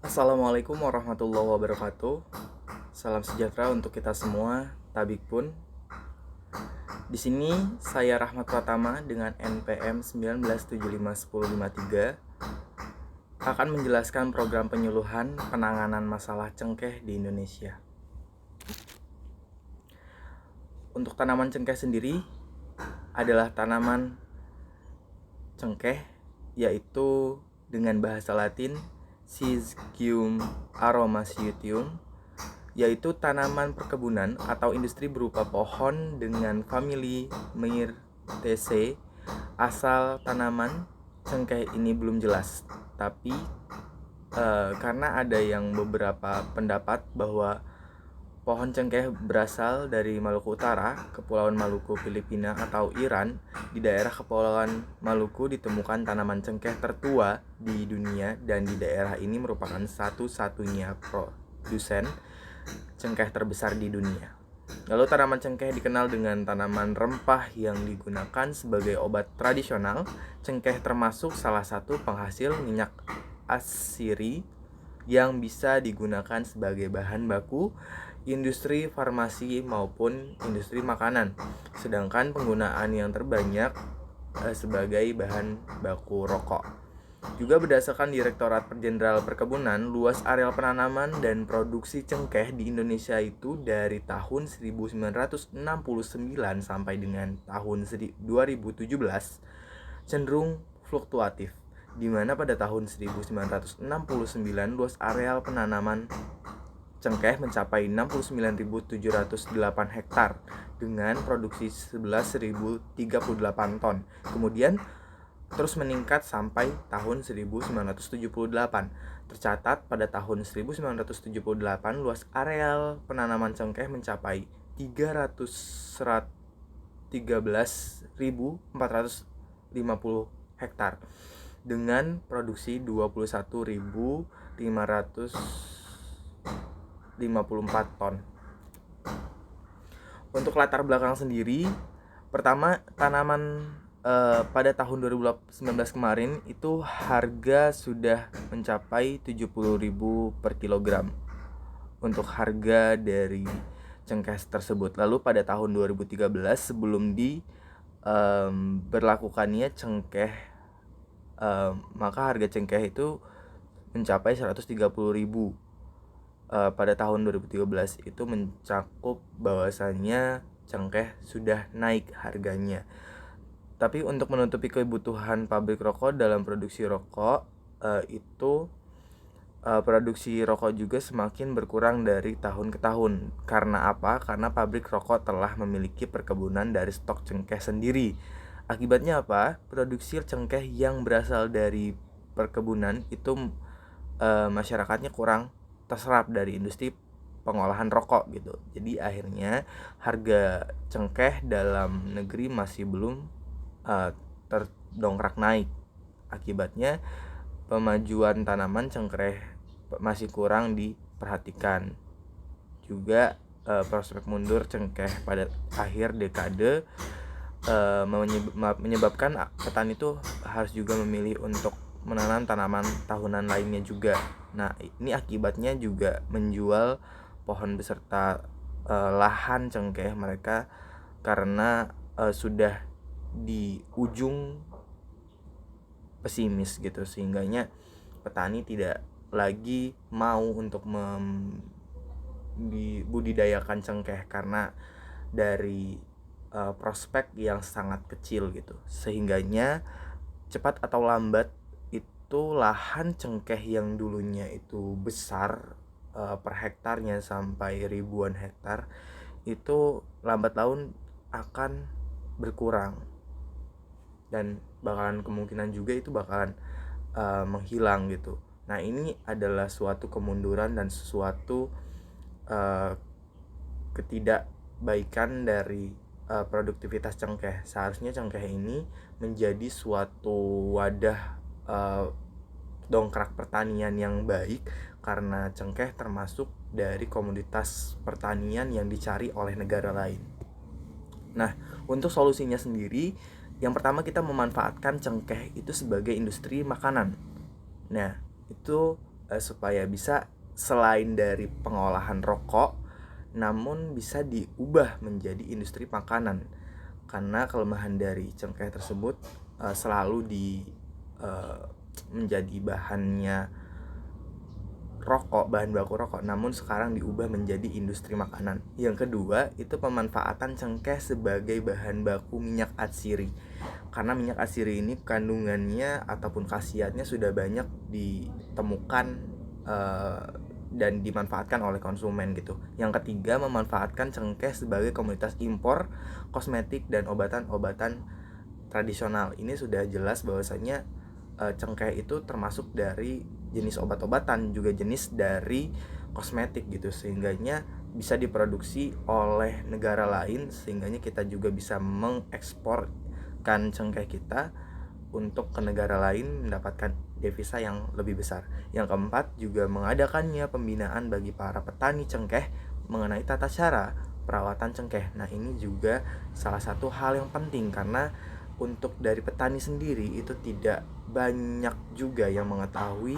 Assalamualaikum warahmatullahi wabarakatuh. Salam sejahtera untuk kita semua, tabik pun. Di sini saya Rahmat Pratama dengan NPM 19751053 akan menjelaskan program penyuluhan penanganan masalah cengkeh di Indonesia. Untuk tanaman cengkeh sendiri adalah tanaman cengkeh, yaitu dengan bahasa Latin Syzygium aromaceaeum, yaitu tanaman perkebunan atau industri berupa pohon dengan famili Myrtaceae. Asal tanaman cengkeh ini belum jelas, tapi karena ada yang beberapa pendapat bahwa pohon cengkeh berasal dari Maluku Utara, Kepulauan Maluku, Filipina, atau Iran. Di daerah Kepulauan Maluku ditemukan tanaman cengkeh tertua di dunia, dan di daerah ini merupakan satu-satunya produsen cengkeh terbesar di dunia. Lalu tanaman cengkeh dikenal dengan tanaman rempah yang digunakan sebagai obat tradisional. Cengkeh termasuk salah satu penghasil minyak asiri yang bisa digunakan sebagai bahan baku industri farmasi maupun industri makanan. Sedangkan penggunaan yang terbanyak sebagai bahan baku rokok. Juga berdasarkan Direktorat Jenderal Perkebunan, luas areal penanaman dan produksi cengkeh di Indonesia itu dari tahun 1969 sampai dengan tahun 2017 cenderung fluktuatif, di mana pada tahun 1969 luas areal penanaman cengkeh mencapai 69.708 hektar dengan produksi 11.038 ton. Kemudian terus meningkat sampai tahun 1978. Tercatat pada tahun 1978 luas areal penanaman cengkeh mencapai 313.450 hektar dengan produksi 21.554 ton. Untuk latar belakang sendiri, pertama tanaman pada tahun 2019 kemarin itu harga sudah mencapai 70.000 per kilogram untuk harga dari cengkeh tersebut. Lalu pada tahun 2013 sebelum berlakukannya cengkeh, maka harga cengkeh itu mencapai 130.000. Pada tahun 2013 itu mencakup bahwasannya cengkeh sudah naik harganya. Tapi untuk menutupi kebutuhan pabrik rokok dalam produksi rokok, produksi rokok juga semakin berkurang dari tahun ke tahun. Karena apa? Karena pabrik rokok telah memiliki perkebunan dari stok cengkeh sendiri. Akibatnya apa? Produksi cengkeh yang berasal dari perkebunan itu masyarakatnya kurang terserap dari industri pengolahan rokok gitu. Jadi akhirnya harga cengkeh dalam negeri masih belum terdongkrak naik. Akibatnya pemajuan tanaman cengkeh masih kurang diperhatikan. Juga prospek mundur cengkeh pada akhir dekade menyebabkan petani itu harus juga memilih untuk menanam tanaman tahunan lainnya juga. Nah, ini akibatnya juga menjual pohon beserta lahan cengkeh mereka karena sudah di ujung pesimis gitu, sehingganya petani tidak lagi mau untuk budidayakan cengkeh karena dari prospek yang sangat kecil gitu. Sehingganya cepat atau lambat itu lahan cengkeh yang dulunya itu besar per hektarnya sampai ribuan hektar itu lambat laun akan berkurang, dan bakalan kemungkinan juga itu bakalan menghilang gitu. Nah, ini adalah suatu kemunduran dan suatu ketidakbaikan dari produktivitas cengkeh. Seharusnya cengkeh ini menjadi suatu wadah dongkrak pertanian yang baik, karena cengkeh termasuk dari komoditas pertanian yang dicari oleh negara lain. Nah, untuk solusinya sendiri, yang pertama kita memanfaatkan cengkeh itu sebagai industri makanan. Nah, itu supaya bisa selain dari pengolahan rokok, namun bisa diubah menjadi industri makanan. Karena kelemahan dari cengkeh tersebut selalu menjadi bahannya rokok, bahan baku rokok, namun sekarang diubah menjadi industri makanan. Yang kedua itu pemanfaatan cengkeh sebagai bahan baku minyak atsiri. Karena minyak atsiri ini kandungannya ataupun khasiatnya sudah banyak ditemukan dan dimanfaatkan oleh konsumen gitu. Yang ketiga, memanfaatkan cengkeh sebagai komoditas impor kosmetik dan obatan-obatan tradisional. Ini sudah jelas bahwasanya cengkeh itu termasuk dari jenis obat-obatan, juga jenis dari kosmetik gitu, sehingganya bisa diproduksi oleh negara lain, sehingganya kita juga bisa mengeksporkan cengkeh kita untuk ke negara lain mendapatkan devisa yang lebih besar. Yang keempat, juga mengadakannya pembinaan bagi para petani cengkeh mengenai tata cara perawatan cengkeh. Nah, ini juga salah satu hal yang penting karena untuk dari petani sendiri itu tidak banyak juga yang mengetahui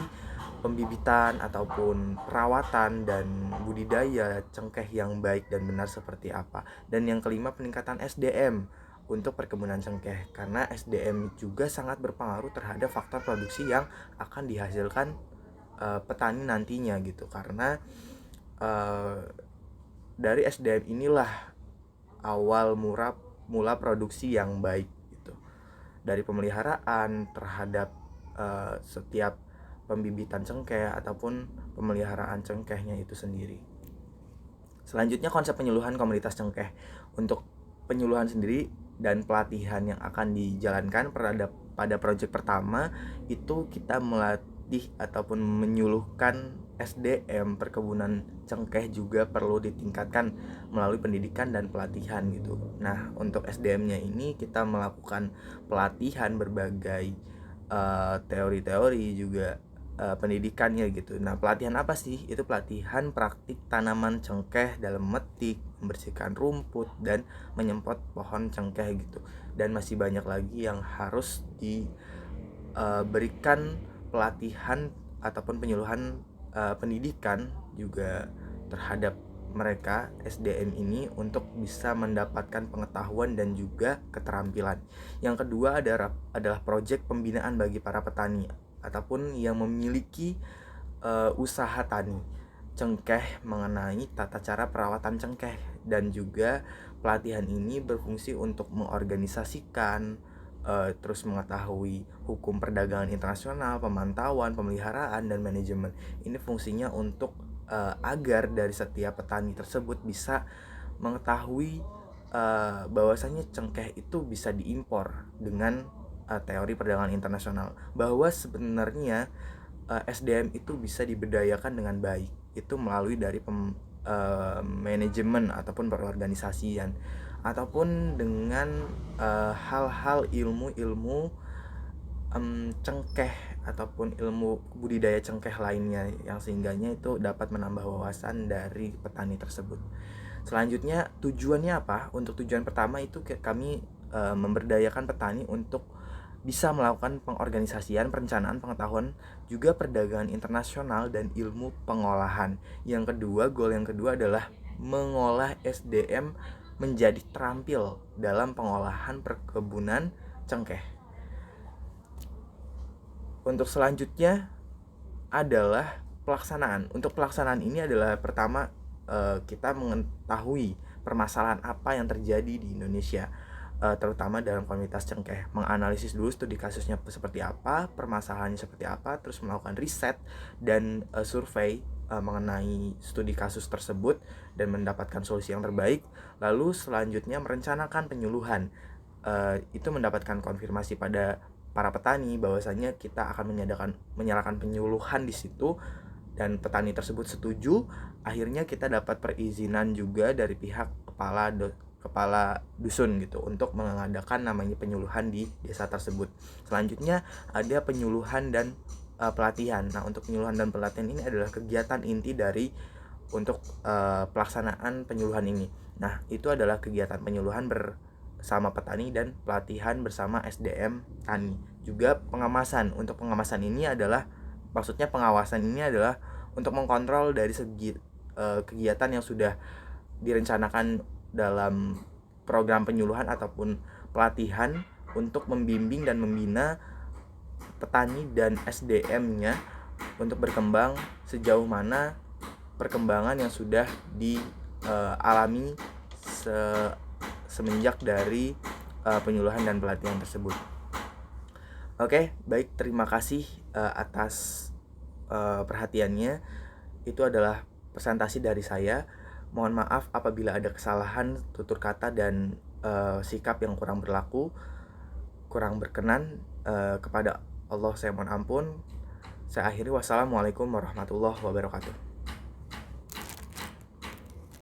pembibitan ataupun perawatan dan budidaya cengkeh yang baik dan benar seperti apa. Dan yang kelima, peningkatan SDM untuk perkebunan cengkeh, karena SDM juga sangat berpengaruh terhadap faktor produksi yang akan dihasilkan petani nantinya gitu. Karena dari SDM inilah awal mula produksi yang baik gitu. Dari pemeliharaan terhadap setiap pembibitan cengkeh ataupun pemeliharaan cengkehnya itu sendiri. Selanjutnya, konsep penyuluhan komunitas cengkeh. Untuk penyuluhan sendiri dan pelatihan yang akan dijalankan pada proyek pertama itu kita melatih ataupun menyuluhkan SDM perkebunan cengkeh juga perlu ditingkatkan melalui pendidikan dan pelatihan gitu. Nah, untuk SDM-nya ini kita melakukan pelatihan berbagai teori-teori juga pendidikannya gitu. Nah, pelatihan apa sih? Itu pelatihan praktik tanaman cengkeh dalam memetik, membersihkan rumput, dan menyemprot pohon cengkeh gitu. Dan masih banyak lagi yang harus diberikan pelatihan ataupun penyuluhan pendidikan juga terhadap mereka SDM ini untuk bisa mendapatkan pengetahuan dan juga keterampilan. Yang kedua adalah proyek pembinaan bagi para petani ataupun yang memiliki usaha tani cengkeh mengenai tata cara perawatan cengkeh, dan juga pelatihan ini berfungsi untuk mengorganisasikan terus mengetahui hukum perdagangan internasional, pemantauan, pemeliharaan, dan manajemen. Ini fungsinya untuk agar dari setiap petani tersebut bisa mengetahui bahwasanya cengkeh itu bisa diimpor dengan teori perdagangan internasional, bahwa sebenarnya SDM itu bisa diberdayakan dengan baik itu melalui dari manajemen ataupun perorganisasian ataupun dengan hal-hal ilmu cengkeh ataupun ilmu budidaya cengkeh lainnya yang sehingganya itu dapat menambah wawasan dari petani tersebut. Selanjutnya, tujuannya apa? Untuk tujuan pertama itu kami memberdayakan petani untuk bisa melakukan pengorganisasian, perencanaan, pengetahuan, juga perdagangan internasional dan ilmu pengolahan. Yang kedua, goal yang kedua adalah mengolah SDM menjadi terampil dalam pengolahan perkebunan cengkeh. Untuk selanjutnya adalah pelaksanaan. Untuk pelaksanaan ini adalah pertama kita mengetahui permasalahan apa yang terjadi di Indonesia, terutama dalam komunitas cengkeh, menganalisis dulu studi kasusnya seperti apa, permasalahannya seperti apa, terus melakukan riset dan survei mengenai studi kasus tersebut dan mendapatkan solusi yang terbaik. Lalu selanjutnya merencanakan penyuluhan, itu mendapatkan konfirmasi pada para petani bahwasanya kita akan menyalakan penyuluhan di situ dan petani tersebut setuju. Akhirnya kita dapat perizinan juga dari pihak kepala dusun gitu untuk mengadakan namanya penyuluhan di desa tersebut. Selanjutnya ada penyuluhan dan pelatihan. Nah, untuk penyuluhan dan pelatihan ini adalah kegiatan inti dari untuk pelaksanaan penyuluhan ini. Nah, itu adalah kegiatan penyuluhan bersama petani dan pelatihan bersama SDM tani. Juga pengemasan. Untuk pengemasan ini adalah Maksudnya pengawasan ini adalah untuk mengkontrol dari segi kegiatan yang sudah direncanakan dalam program penyuluhan ataupun pelatihan untuk membimbing dan membina petani dan SDM-nya untuk berkembang sejauh mana perkembangan yang sudah dialami semenjak dari penyuluhan dan pelatihan tersebut. Oke, baik, terima kasih atas perhatiannya. Itu adalah presentasi dari saya. Mohon maaf apabila ada kesalahan tutur kata dan sikap yang kurang berlaku, kurang berkenan. Kepada Allah saya mohon ampun. Saya akhiri, wassalamualaikum warahmatullahi wabarakatuh.